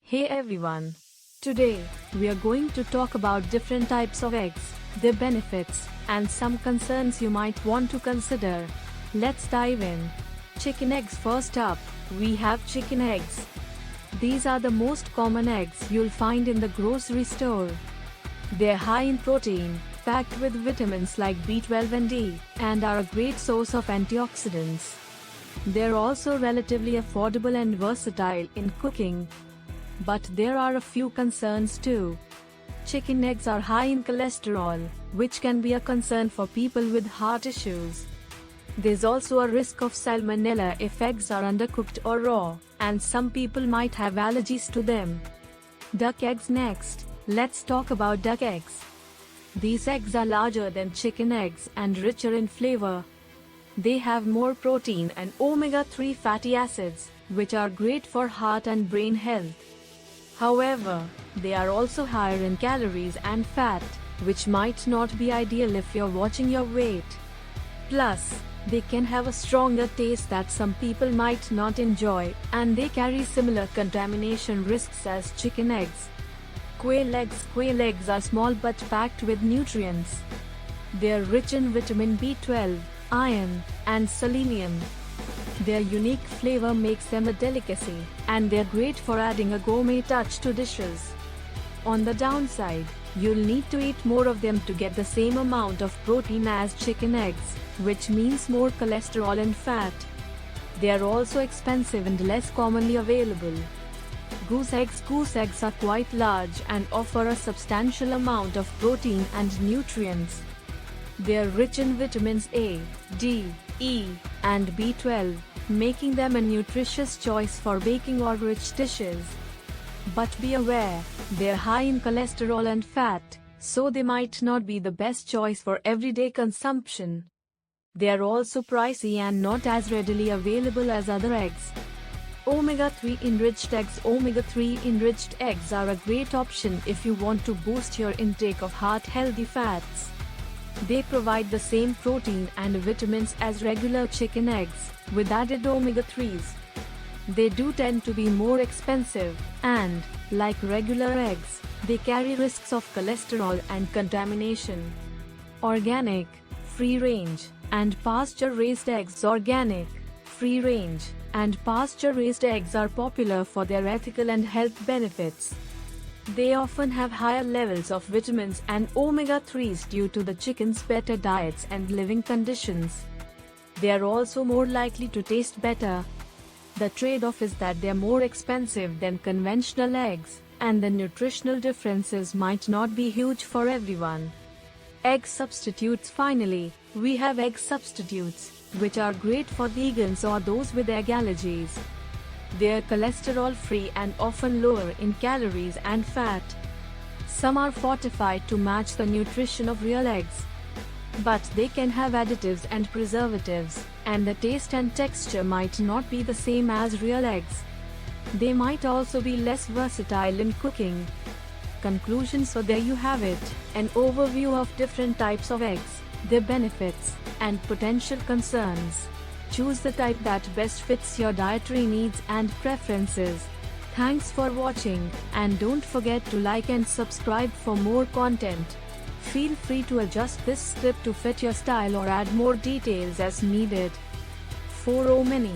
Hey everyone! Today, we are going to talk about different types of eggs, their benefits, and some concerns you might want to consider. Let's dive in. Chicken eggs. First up, we have chicken eggs. These are the most common eggs you'll find in the grocery store. They're high in protein, packed with vitamins like B12 and D, and are a great source of antioxidants. They're also relatively affordable and versatile in cooking. But there are a few concerns too. Chicken eggs are high in cholesterol, which can be a concern for people with heart issues. There's also a risk of salmonella if eggs are undercooked or raw, and some people might have allergies to them. Duck eggs next. Let's talk about duck eggs. These eggs are larger than chicken eggs and richer in flavor. They have more protein and omega-3 fatty acids, which are great for heart and brain health. However, they are also higher in calories and fat, which might not be ideal if you're watching your weight. Plus, they can have a stronger taste that some people might not enjoy, and they carry similar contamination risks as chicken eggs. Quail eggs. Quail eggs are small but packed with nutrients. They are rich in vitamin B12, iron, and selenium. Their unique flavor makes them a delicacy, and they're great for adding a gourmet touch to dishes. On the downside, you'll need to eat more of them to get the same amount of protein as chicken eggs, which means more cholesterol and fat. They are also expensive and less commonly available. Goose eggs. Goose eggs are quite large and offer a substantial amount of protein and nutrients. They are rich in vitamins A, D, E, and B12, making them a nutritious choice for baking or rich dishes. But be aware, they're high in cholesterol and fat, so they might not be the best choice for everyday consumption. They are also pricey and not as readily available as other eggs. Omega-3 enriched eggs. Omega-3 enriched eggs are a great option if you want to boost your intake of heart-healthy fats. They provide the same protein and vitamins as regular chicken eggs, with added omega-3s. They do tend to be more expensive, and, like regular eggs, they carry risks of cholesterol and contamination. Organic, free-range, and pasture-raised eggs. Organic, free-range, and pasture-raised eggs are popular for their ethical and health benefits. They often have higher levels of vitamins and omega-3s due to the chicken's better diets and living conditions. They are also more likely to taste better. The trade-off is that they are more expensive than conventional eggs, and the nutritional differences might not be huge for everyone. Egg substitutes. Finally, we have egg substitutes, which are great for vegans or those with egg allergies. They are cholesterol-free and often lower in calories and fat. Some are fortified to match the nutrition of real eggs. But they can have additives and preservatives, and the taste and texture might not be the same as real eggs. They might also be less versatile in cooking. Conclusion. So there you have it, an overview of different types of eggs, their benefits, and potential concerns. Choose the type that best fits your dietary needs and preferences. Thanks for watching, and don't forget to like and subscribe for more content. Feel free to adjust this script to fit your style or add more details as needed. For many